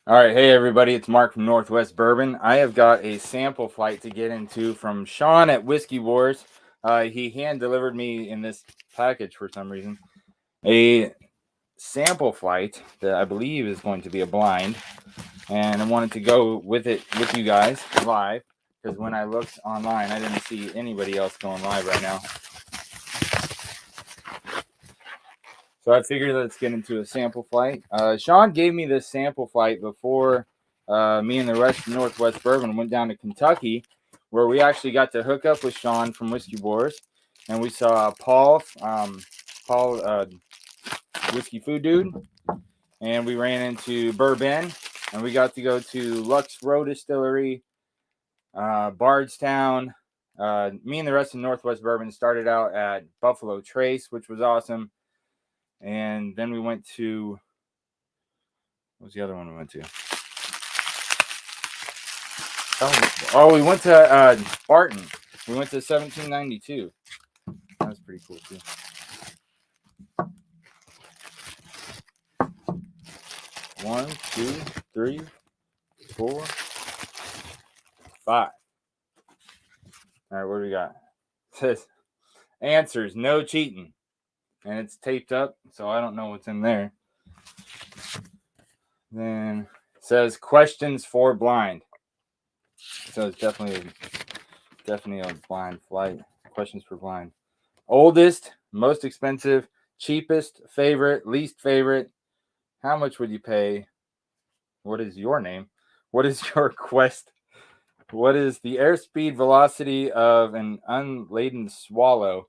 All right, hey everybody, it's Mark from Northwest Bourbon. I have got a sample flight to get into from Sean at Whiskey Wars. He hand delivered me in this package for some reason a sample flight that I believe is going to be a blind, and I wanted to go with it with you guys live because when I looked online, I didn't see anybody else going live right now. So I figured let's get into a sample flight. Sean gave me this sample flight before me and the rest of Northwest Bourbon went down to Kentucky, where we actually got to hook up with Sean from Whiskey Wars, and we saw Paul, Whiskey Food Dude, and we ran into Bourbon, and we got to go to Lux Row Distillery, Bardstown. Me and the rest of Northwest Bourbon started out at Buffalo Trace, which was awesome. And then we went to, what was the other one we went to? We went to Barton. We went to 1792. That was pretty cool too. One, two, three, 4, 5. All right, what do we got? It says answers, no cheating. And it's taped up, so I don't know what's in there. Then it says questions for blind. So it's definitely a blind flight. Questions for blind. Oldest, most expensive, cheapest, favorite, least favorite. How much would you pay? What is your name? What is your quest? What is the airspeed velocity of an unladen swallow?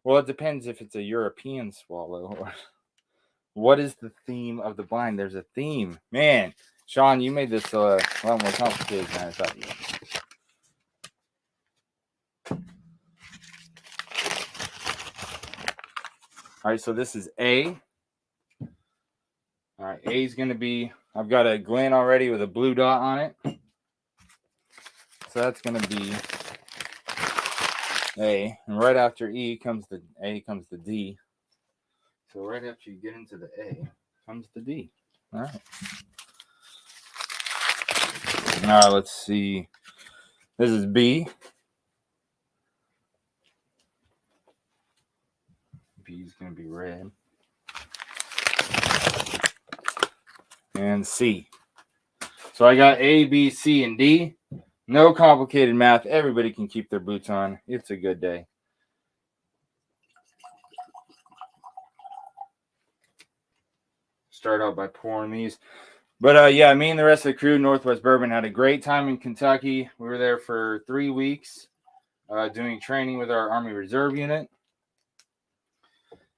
Well, it depends if it's a European swallow. Or what is the theme of the blind? There's a theme. Man, Sean, you made this a lot more complicated than I thought you would. All right, so this is A. All right, A is going to be, I've got a Glen already with a blue dot on it. So that's going to be A. And right after E comes the A comes the D. So right after you get into the A comes the D. All right. Now let's see. This is B. B is going to be red. And C. So I got A, B, C, and D. No complicated math. Everybody can keep their boots on. It's a good day. Start out by pouring these. But yeah, me and the rest of the crew, Northwest Bourbon, had a great time in Kentucky. We were there for 3 weeks doing training with our Army Reserve unit.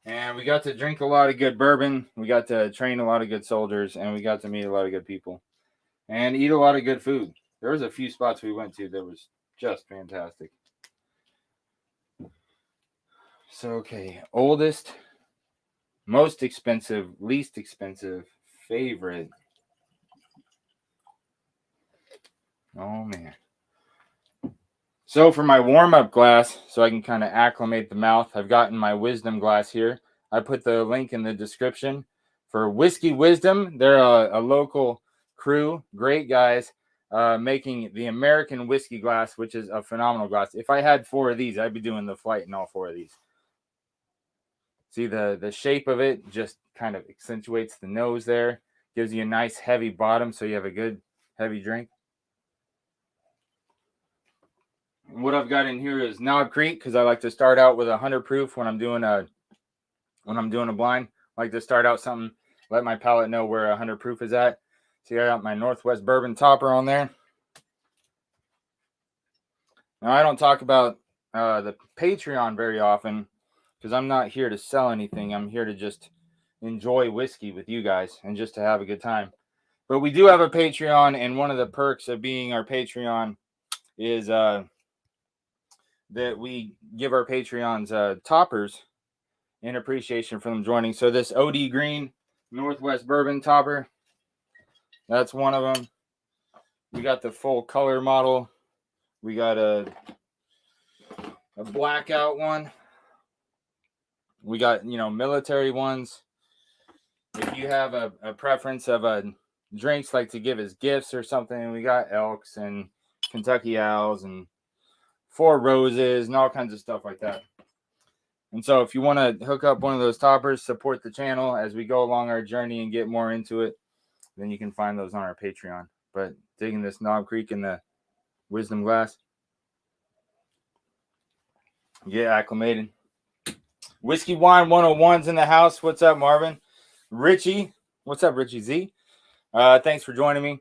And we got to drink a lot of good bourbon. We got to train a lot of good soldiers. And we got to meet a lot of good people. And eat a lot of good food. There was a few spots we went to that was just fantastic. So, okay. Oldest, most expensive, least expensive, favorite. Oh, man. So for my warm-up glass, so I can kind of acclimate the mouth, I've gotten my Wisdom glass here. I put the link in the description for Whiskey Wisdom. They're a local crew, great guys, making the American whiskey glass, which is a phenomenal glass. If I had 4 of these, I'd be doing the flight in all 4 of these. See the shape of it just kind of accentuates the nose there, gives you a nice heavy bottom so you have a good heavy drink. What I've got in here is Knob Creek because I like to start out with 100 proof when I'm doing a blind. I like to start out something, let my palate know where 100 proof is at. See, I got my Northwest Bourbon topper on there. Now I don't talk about the Patreon very often because I'm not here to sell anything. I'm here to just enjoy whiskey with you guys and just to have a good time. But we do have a Patreon, and one of the perks of being our Patreon is that we give our Patreons toppers in appreciation for them joining. So this OD Green Northwest Bourbon topper, that's one of them. We got the full color model. We got a blackout one. We got, military ones. If you have a preference of a drinks like to give as gifts or something. We got Elks and Kentucky Owls and Four Roses and all kinds of stuff like that. And so if you want to hook up one of those toppers, support the channel as we go along our journey and get more into it, then you can find those on our Patreon. But digging this Knob Creek in the Wisdom glass. Get acclimated. Whiskey Wine 101's in the house. What's up, Marvin? Richie. What's up, Richie Z? Thanks for joining me.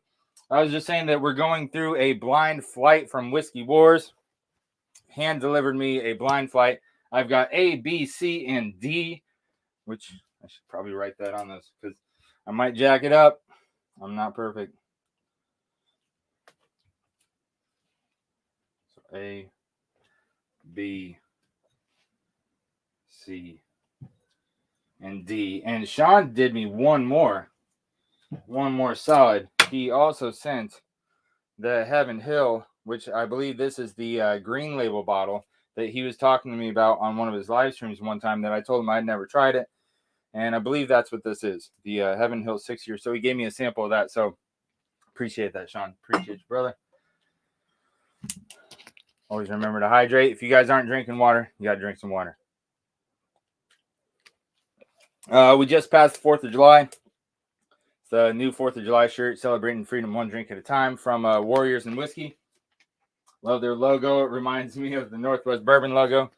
I was just saying that we're going through a blind flight from Whiskey Wars. Hand delivered me a blind flight. I've got A, B, C, and D, which I should probably write that on this because I might jack it up. I'm not perfect. So A, B, C, and D. And Sean did me one more solid. He also sent the Heaven Hill, which I believe this is the green label bottle that he was talking to me about on one of his live streams one time that I told him I'd never tried it. And I believe that's what this is, the Heaven Hill 6 year. So he gave me a sample of that. So appreciate that, Sean. Appreciate you, brother. Always remember to hydrate. If you guys aren't drinking water, you got to drink some water. We just passed the 4th of July. It's the new 4th of July shirt, celebrating freedom one drink at a time from Warriors and Whiskey. Love their logo. It reminds me of the Northwest Bourbon logo.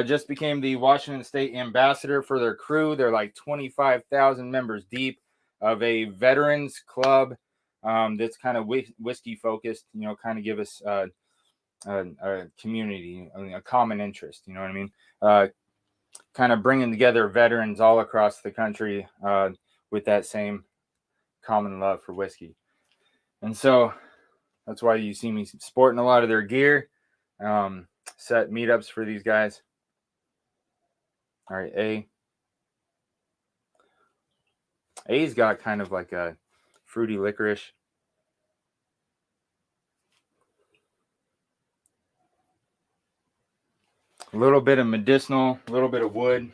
Just became the Washington State ambassador for their crew. They're like 25,000 members deep of a veterans club that's kind of whiskey focused, you know, kind of give us a community, a common interest, you know what I mean? Kind of bringing together veterans all across the country with that same common love for whiskey. And so that's why you see me sporting a lot of their gear, set meetups for these guys. All right, A's got kind of like a fruity licorice. A little bit of medicinal, a little bit of wood.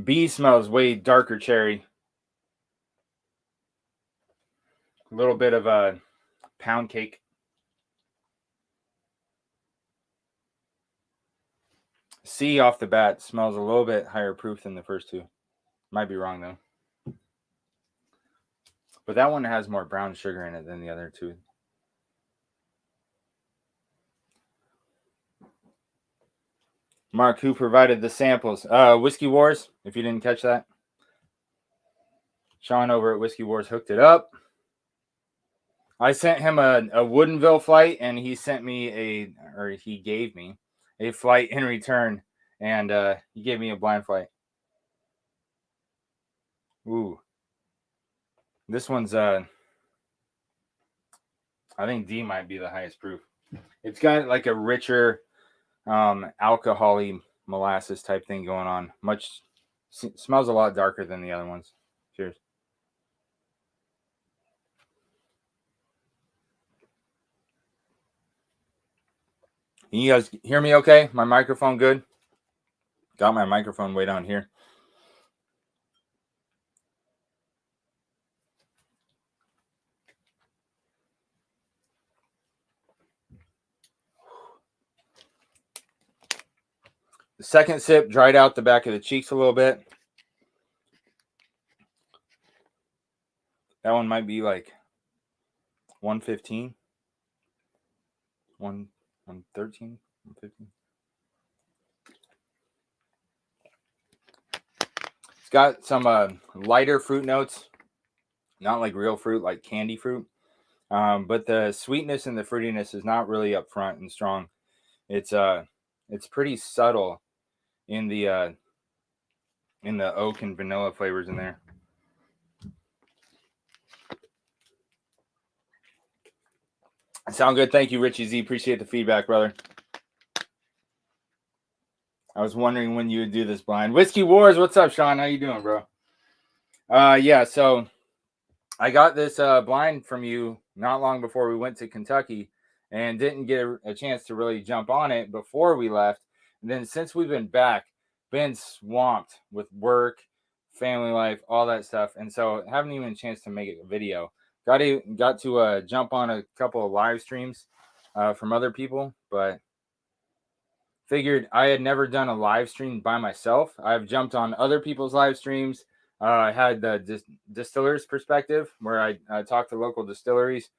B smells way darker cherry. A little bit of a pound cake. C off the bat smells a little bit higher proof than the first two. Might be wrong though. But that one has more brown sugar in it than the other two. Mark, who provided the samples? Whiskey Wars, if you didn't catch that. Sean over at Whiskey Wars hooked it up. I sent him a Woodinville flight, and he sent me he gave me a flight in return, and he gave me a blind flight. Ooh. This one's, I think D might be the highest proof. It's got like a richer, alcohol-y molasses type thing going on. Smells a lot darker than the other ones. Cheers. Can you guys hear me okay? My microphone good? Got my microphone way down here. The second sip dried out the back of the cheeks a little bit. That one might be like 115, 113, 115. It's got some lighter fruit notes, not like real fruit, like candy fruit. But the sweetness and the fruitiness is not really up front and strong. It's pretty subtle in the oak and vanilla flavors in there. Sound good? Thank you, Richie Z. Appreciate the feedback, brother. I was wondering when you would do this blind. Whiskey Wars, what's up, Sean? How you doing, bro? Yeah, so I got this blind from you not long before we went to Kentucky and didn't get a chance to really jump on it before we left. And then since we've been back, been swamped with work, family life, all that stuff. And so haven't even a chance to make a video. Got to jump on a couple of live streams from other people, but figured I had never done a live stream by myself. I've jumped on other people's live streams. I had the distiller's perspective where I talked to local distilleries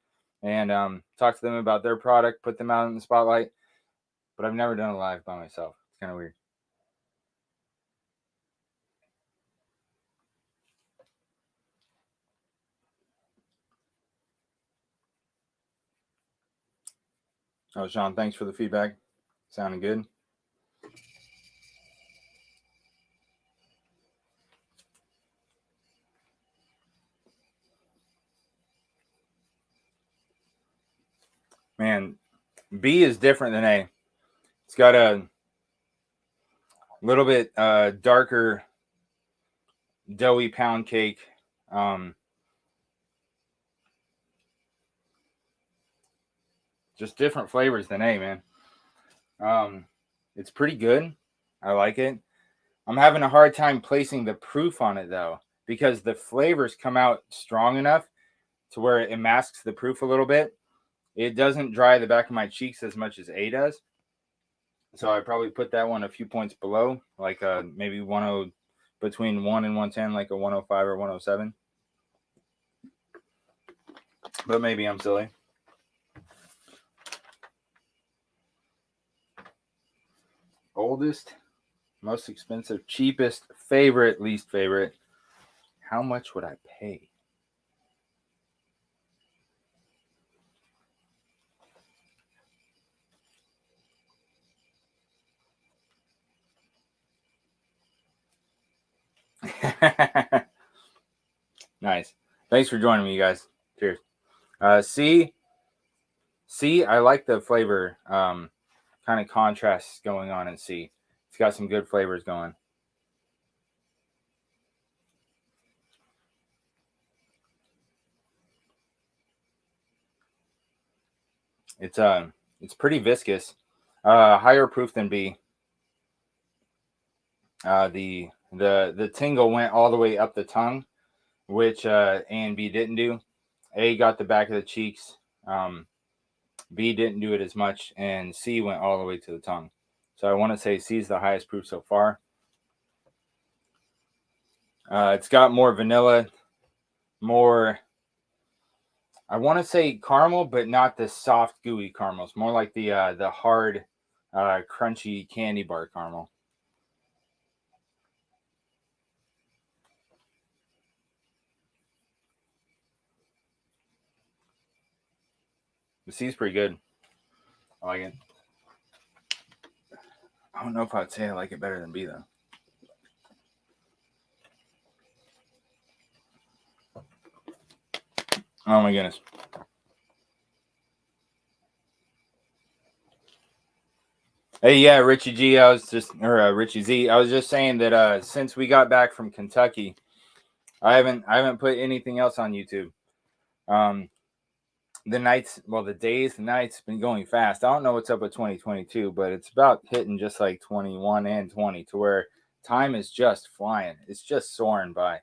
and talked to them about their product, put them out in the spotlight. But I've never done a live by myself. It's kind of weird. Oh, Sean, thanks for the feedback. Sounding good. Man, B is different than A. It's got a little bit darker, doughy pound cake. Just different flavors than A, man. It's pretty good. I like it. I'm having a hard time placing the proof on it, though, because the flavors come out strong enough to where it masks the proof a little bit. It doesn't dry the back of my cheeks as much as A does. So I probably put that one a few points below, like maybe between 1 and 110, like a 105 or 107. But maybe I'm silly. Oldest, most expensive, cheapest, favorite, least favorite. How much would I pay? Nice. Thanks for joining me, you guys. Cheers. C, I like the flavor kind of contrasts going on in C. It's got some good flavors going. It's pretty viscous. Higher proof than B. The tingle went all the way up the tongue, which A and B didn't do. A got the back of the cheeks. B didn't do it as much, and C went all the way to the tongue. So I want to say C is the highest proof so far. It's got more vanilla, more, I want to say caramel, but not the soft, gooey caramels. More like the hard, crunchy candy bar caramel. The C is pretty good. I like it. I don't know if I'd say I like it better than B, though. Oh my goodness. Hey, yeah, Richie G. Richie Z. I was just saying that since we got back from Kentucky, I haven't put anything else on YouTube. The days, the nights been going fast. I don't know what's up with 2022, but it's about hitting just like 21 and 20 to where time is just flying. It's just soaring by.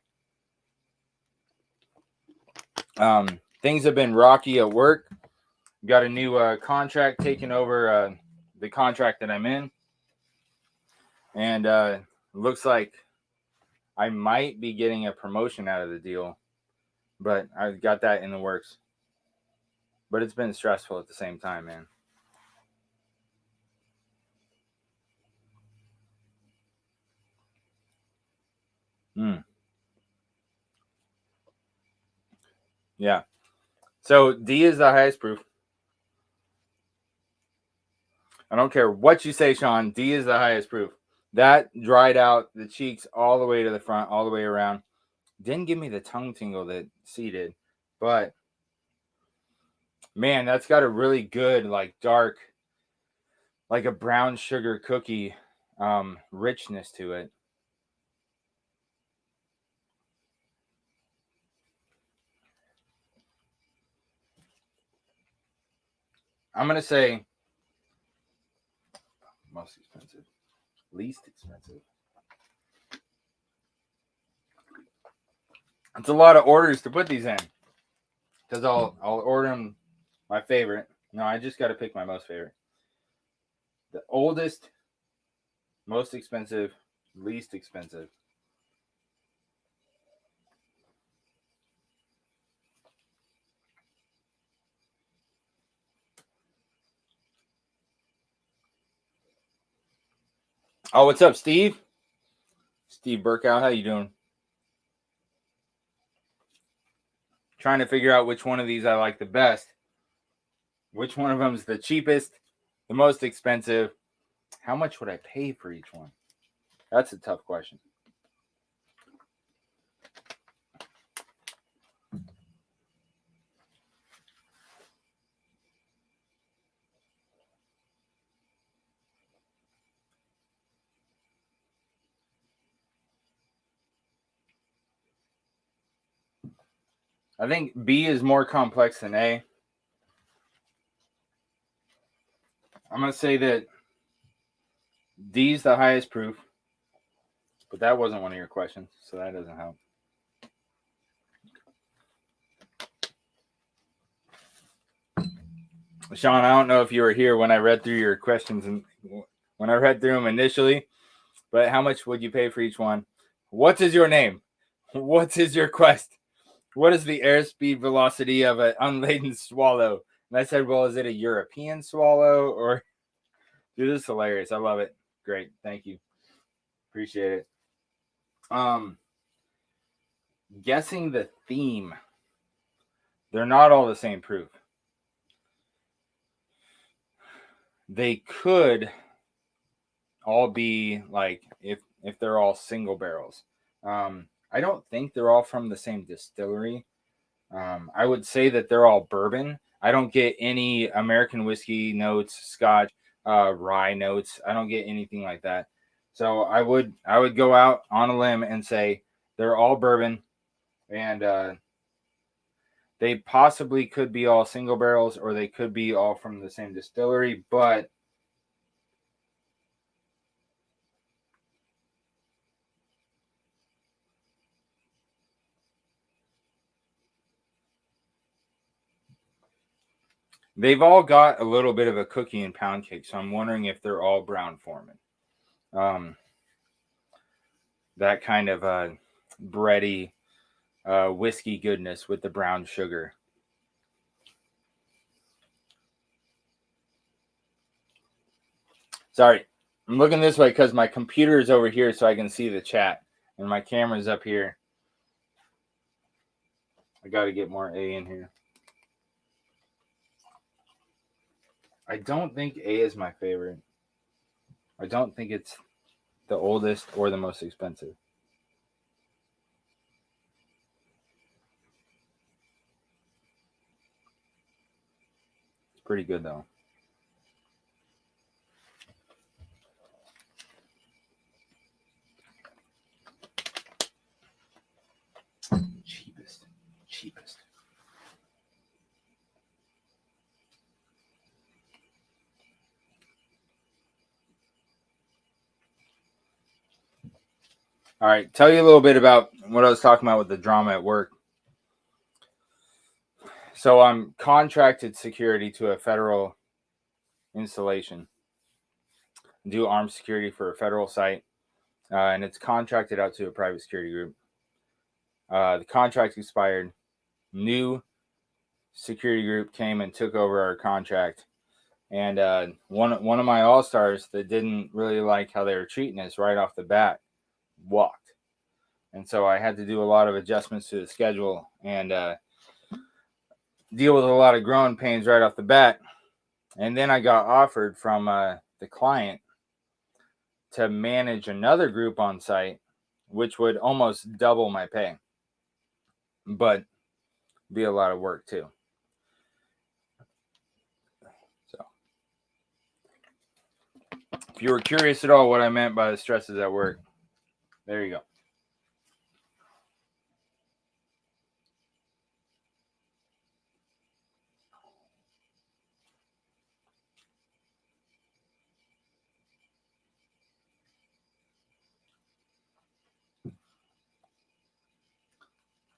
Things have been rocky at work. Got a new contract taking over the contract that I'm in. And looks like I might be getting a promotion out of the deal, but I've got that in the works. But it's been stressful at the same time, man. Yeah. So D is the highest proof. I don't care what you say, Sean. D is the highest proof. That dried out the cheeks all the way to the front, all the way around. Didn't give me the tongue tingle that C did. But, man, that's got a really good, like, dark, like a brown sugar cookie richness to it. I'm going to say most expensive, least expensive. It's a lot of orders to put these in because I'll order them my favorite. No, I just got to pick my most favorite. The oldest, most expensive, least expensive. Oh, what's up, Steve? Steve Burkow, how you doing? Trying to figure out which one of these I like the best. Which one of them is the cheapest, the most expensive? How much would I pay for each one? That's a tough question. I think B is more complex than A. I'm going to say that D is the highest proof, but that wasn't one of your questions, so that doesn't help. Sean, I don't know if you were here when I read through your questions and when I read through them initially, but how much would you pay for each one? What is your name? What is your quest? What is the airspeed velocity of an unladen swallow? And I said, well, is it a European swallow or? Dude, this is hilarious. I love it. Great. Thank you. Appreciate it. Guessing the theme. They're not all the same proof. They could all be like if they're all single barrels. I don't think they're all from the same distillery. I would say that they're all bourbon. I don't get any American whiskey notes, Scotch, rye notes. I don't get anything like that. So I would go out on a limb and say they're all bourbon, and they possibly could be all single barrels, or they could be all from the same distillery, but they've all got a little bit of a cookie and pound cake. So I'm wondering if they're all Brown-Forman. That kind of bready whiskey goodness with the brown sugar. Sorry, I'm looking this way because my computer is over here so I can see the chat, and my camera's up here. I got to get more A in here. I don't think A is my favorite. I don't think it's the oldest or the most expensive. It's pretty good though. Cheapest. All right, tell you a little bit about what I was talking about with the drama at work. So I'm contracted security to a federal installation, do armed security for a federal site, and it's contracted out to a private security group. The contract expired. New security group came and took over our contract, and one of my all stars that didn't really like how they were treating us right off the bat walked, and so I had to do a lot of adjustments to the schedule and deal with a lot of growing pains right off the bat. And then I got offered from the client to manage another group on site, which would almost double my pay, but be a lot of work too. So if you were curious at all what I meant by the stresses at work, there you go.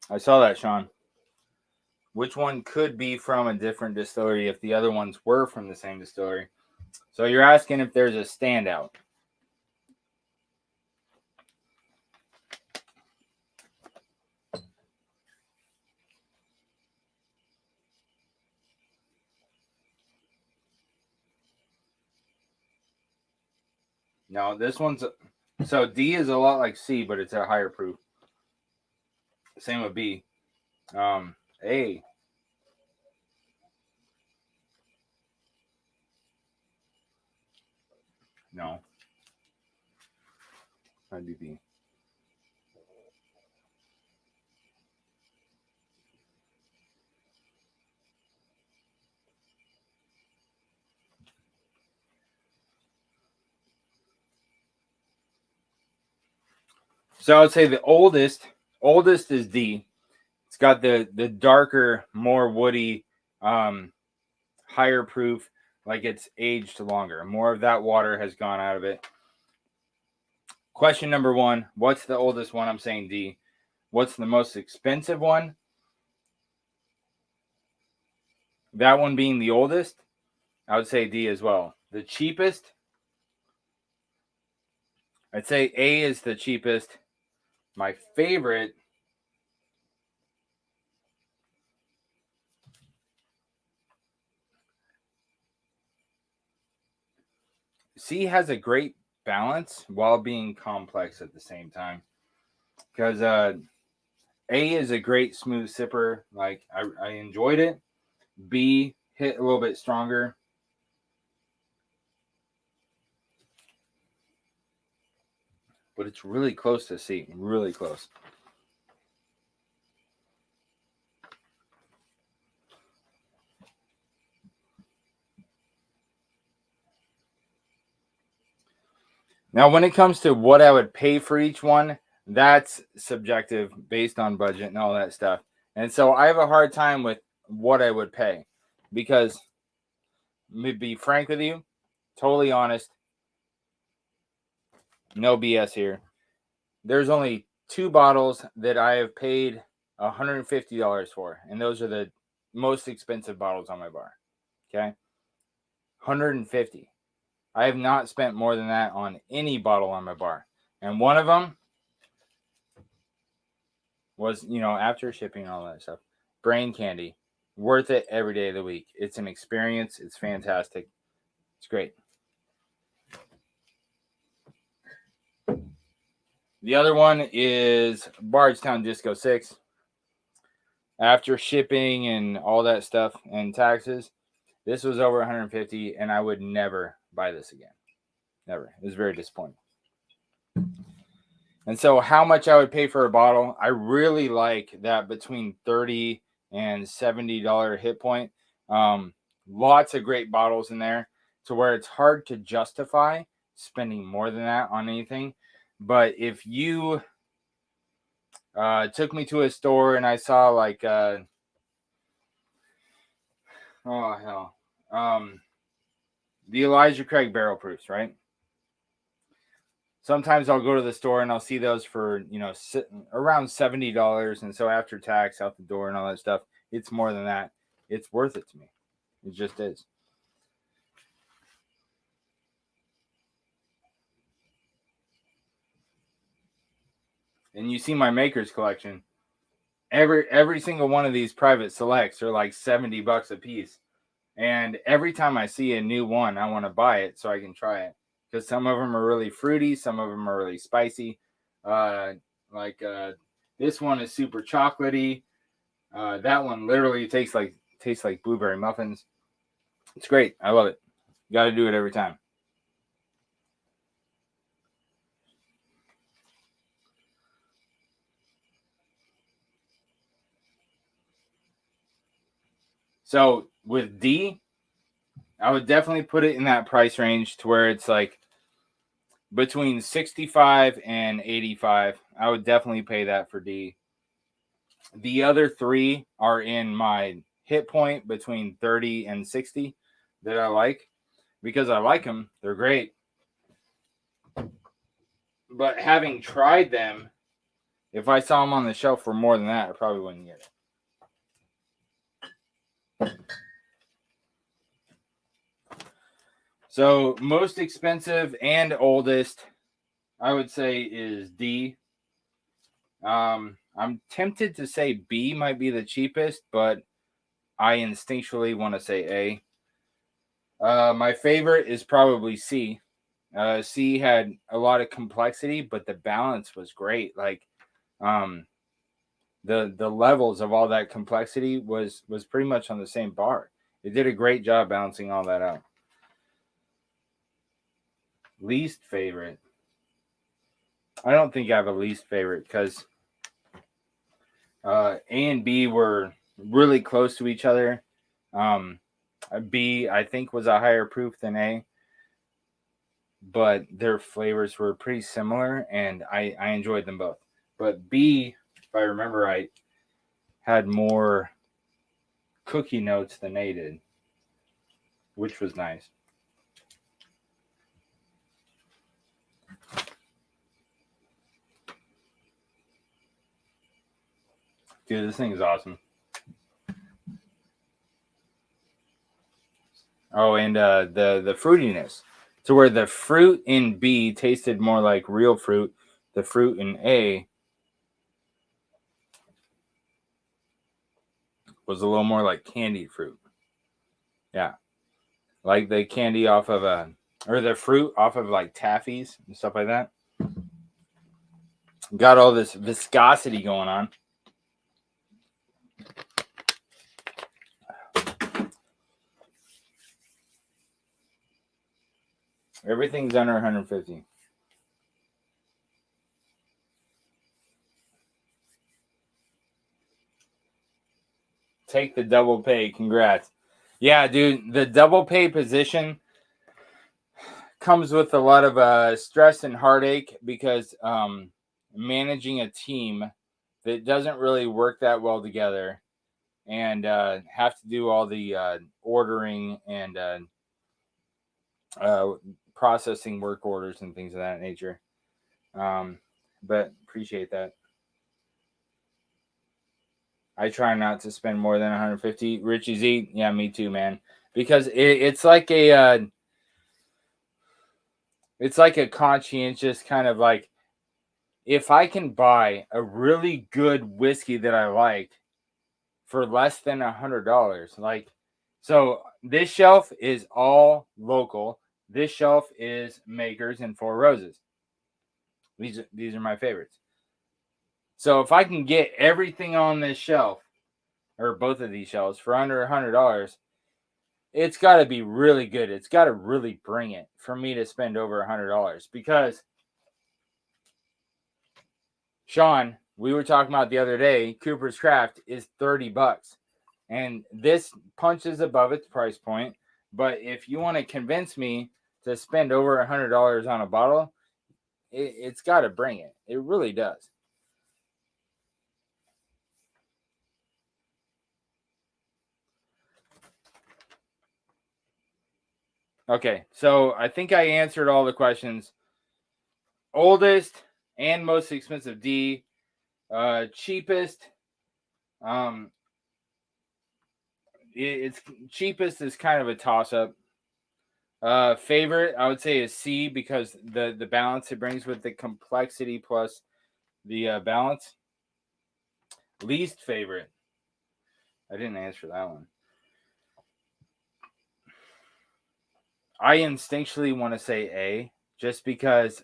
I saw that, Sean. Which one could be from a different distillery if the other ones were from the same distillery? So you're asking if there's a standout. No, this one's so D is a lot like C, but it's a higher proof. Same with B. A. No. I'd be B. So I would say the oldest is D. It's got the darker, more woody, higher proof, like it's aged longer. More of that water has gone out of it. Question number one: what's the oldest one? I'm saying D. What's the most expensive one? That one being the oldest, I would say D as well. The cheapest, I'd say A is the cheapest. My favorite, C has a great balance while being complex at the same time. Because A is a great smooth sipper. Like I enjoyed it. B hit a little bit stronger. But it's really close to C. Really close. Now, when it comes to what I would pay for each one, that's subjective based on budget and all that stuff. And so I have a hard time with what I would pay because, to be frank with you, totally honest, no BS here. There's only 2 bottles that I have paid $150 for, and those are the most expensive bottles on my bar. Okay, 150. I have not spent more than that on any bottle on my bar, and one of them was, after shipping and all that stuff, Brain Candy. Worth it every day of the week. It's an experience. It's fantastic. It's great. The other one is Bardstown Disco 6. After shipping and all that stuff and taxes, this was over 150, and I would never buy this again. Never. It was very disappointing. And so how much I would pay for a bottle, I really like that between $30 and $70 hit point. Lots of great bottles in there to where it's hard to justify spending more than that on anything. But if you took me to a store and I saw like, oh hell, the Elijah Craig barrel proofs, right? Sometimes I'll go to the store and I'll see those for, around $70. And so after tax, out the door and all that stuff, it's more than that. It's worth it to me. It just is. And you see my makers collection. Every single one of these private selects are like $70 a piece. And every time I see a new one, I want to buy it so I can try it. Because some of them are really fruity, some of them are really spicy. This one is super chocolatey. That one literally tastes like blueberry muffins. It's great. I love it. Got to do it every time. So with D, I would definitely put it in that price range to where it's like between 65 and 85. I would definitely pay that for D. The other 3 are in my hit point between 30 and 60 that I like because I like them. They're great. But having tried them If I saw them on the shelf for more than that, I probably wouldn't get it. So most expensive and oldest, I would say, is D. I'm tempted to say B might be the cheapest, but I instinctually want to say A. My favorite is probably C. C had a lot of complexity, but the balance was great. Like, the levels of all that complexity was pretty much on the same bar. It did a great job balancing all that out. Least favorite. I don't think I have a least favorite because A and B were really close to each other. B, I think, was a higher proof than A, but their flavors were pretty similar, and I enjoyed them both. But B, if I remember right, had more cookie notes than A did, which was nice. Dude, this thing is awesome. Oh, and the fruitiness, to where the fruit in B tasted more like real fruit. The fruit in A was a little more like candied fruit. Yeah, like the candy off of or the fruit off of like taffies and stuff like that. Got all this viscosity going on. Everything's under 150. Take the double pay. Congrats. Yeah, dude, the double pay position comes with a lot of stress and heartache because managing a team that doesn't really work that well together and have to do all the ordering and processing work orders and things of that nature. But appreciate that. I try not to spend more than 150. Richie Z, yeah, me too, man. Because it's like a conscientious kind of like, if I can buy a really good whiskey that I like for less than $100, like, so this shelf is all local. This shelf is Makers and Four Roses. These are my favorites. So if I can get everything on this shelf, or both of these shelves, for under $100, it's got to be really good. It's got to really bring it for me to spend over $100. Because, Sean, we were talking about the other day, Cooper's Craft is $30, and this punches above its price point. But if you want to convince me to spend over $100 on a bottle, it's got to bring it. It really does. Okay, so I think I answered all the questions. Oldest and most expensive D. Cheapest. It's cheapest is kind of a toss up. Favorite, I would say, is C because the balance it brings with the complexity plus the balance. Least favorite, I didn't answer that one. I instinctually want to say A just because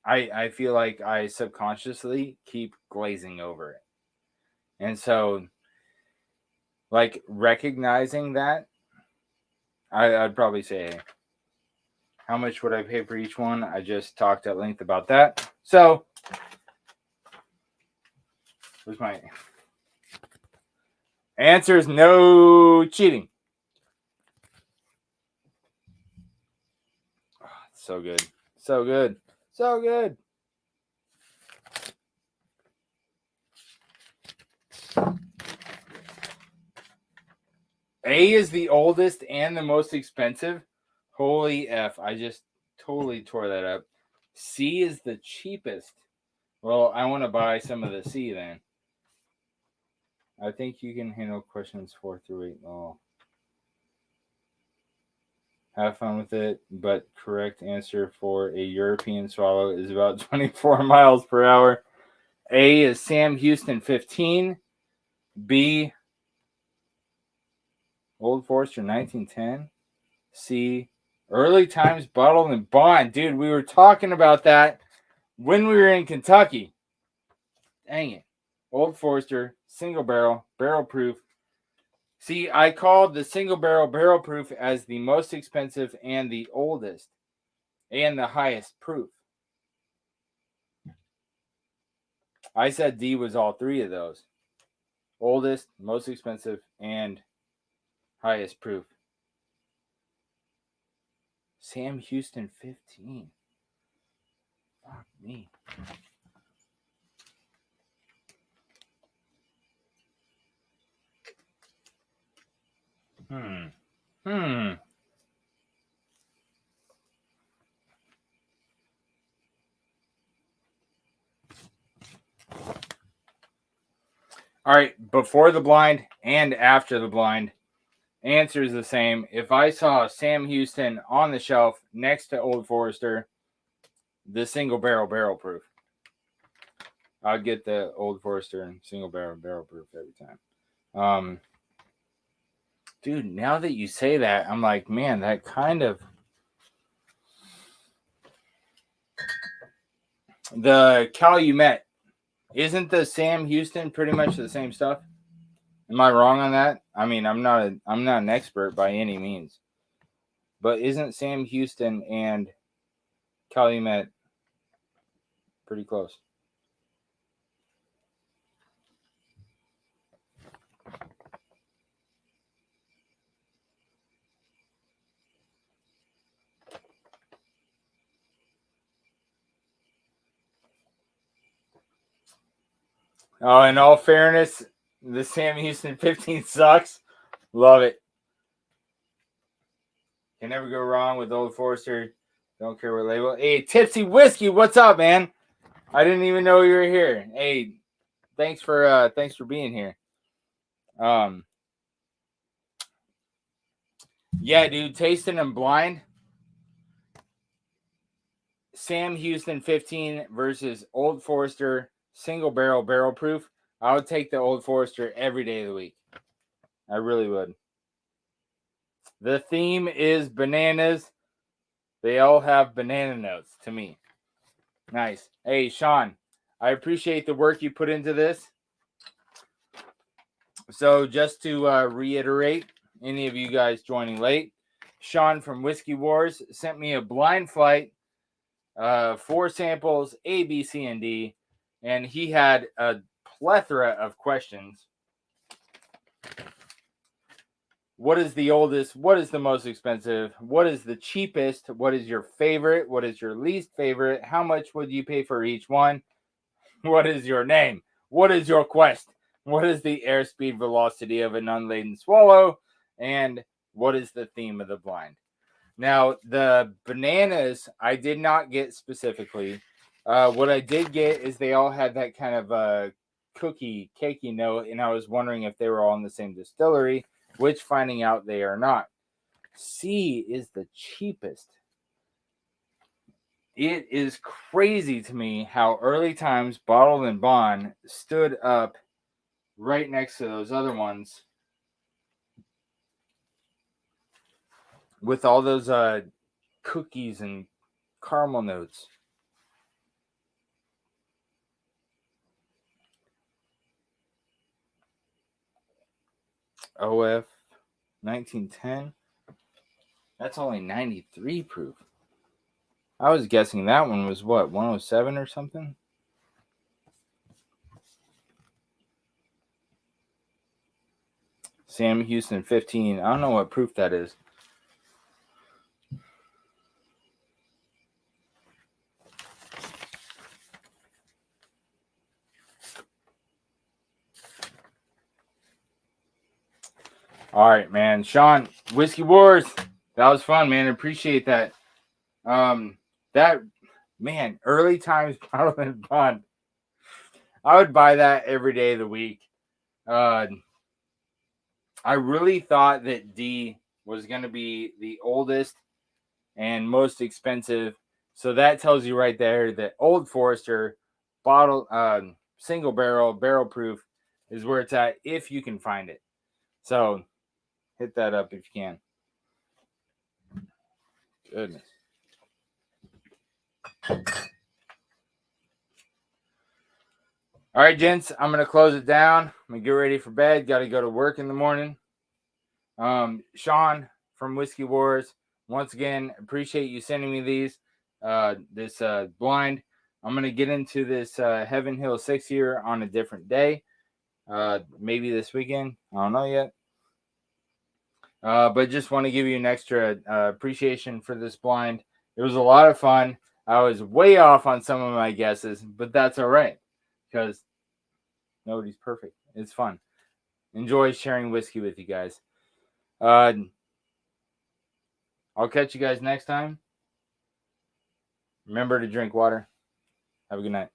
I feel like I subconsciously keep glazing over it. And so, like, recognizing that, I'd probably say A. How much would I pay for each one? I just talked at length about that. So, where's my answer? Is no cheating. Oh, so good. So good. So good. A is the oldest and the most expensive. Holy F. I just totally tore that up. C is the cheapest. Well, I want to buy some of the C then. I think you can handle questions 4 through 8. Oh. Have fun with it, but correct answer for a European swallow is about 24 miles per hour. A is Sam Houston 15. B, Old Forester 1910. C, Early Times Bottled and Bond. Dude, we were talking about that when we were in Kentucky. Dang it. Old Forester, single barrel, barrel proof. See, I called the single barrel proof as the most expensive and the oldest and the highest proof. I said D was all three of those. Oldest, most expensive, and highest proof. Sam Houston 15. Fuck me. All right, before the blind and after the blind, answer is the same. If I saw Sam Houston on the shelf next to Old Forester, the single barrel proof, I'd get the Old Forester and single barrel proof every time. Dude, now that you say that, I'm like, man, that kind of the Calumet. Isn't the Sam Houston pretty much the same stuff? Am I wrong on that? I mean, I'm not an expert by any means. But isn't Sam Houston and Calumet pretty close? Oh, in all fairness, the Sam Houston 15 sucks. Love it. Can never go wrong with Old Forester. Don't care what label. Hey, Tipsy Whiskey, what's up, man? I didn't even know you were here. Hey, thanks for being here. Yeah, dude, tasting them blind. Sam Houston 15 versus Old Forester single barrel proof. I would take the Old Forester every day of the week. I really would. The theme is bananas. They all have banana notes to me. Nice. Hey, Sean, I appreciate the work you put into this. So just to reiterate, any of you guys joining late, Sean from Whiskey Wars sent me a blind flight, 4 samples, A, B, C, and D, and he had a plethora of questions. What is the oldest? What is the most expensive? What is the cheapest? What is your favorite? What is your least favorite? How much would you pay for each one? What is your name? What is your quest? What is the airspeed velocity of an unladen swallow? And what is the theme of the blind? Now, the bananas I did not get specifically. What I did get is they all had that kind of cakey note, and I was wondering if they were all in the same distillery, which finding out they are not. C is the cheapest. It is crazy to me how Early Times Bottled and Bond stood up right next to those other ones with all those cookies and caramel notes. OF 1910. That's only 93 proof. I was guessing that one was what, 107 or something? Sam Houston 15. I don't know what proof that is. All right, man. Sean, Whiskey Wars. That was fun, man. Appreciate that. That, man, Early Times Bottled and Bond. I would buy that every day of the week. I really thought that D was going to be the oldest and most expensive. So that tells you right there that Old Forester bottle, single barrel proof is where it's at if you can find it. So hit that up if you can. Goodness. All right, gents, I'm going to close it down. I'm going to get ready for bed. Got to go to work in the morning. Sean from Whiskey Wars, once again, appreciate you sending me these. This blind. I'm going to get into this Heaven Hill 6 here on a different day. Maybe this weekend. I don't know yet. But just want to give you an extra appreciation for this blind. It was a lot of fun. I was way off on some of my guesses, but that's all right because nobody's perfect. It's fun. Enjoy sharing whiskey with you guys. I'll catch you guys next time. Remember to drink water. Have a good night.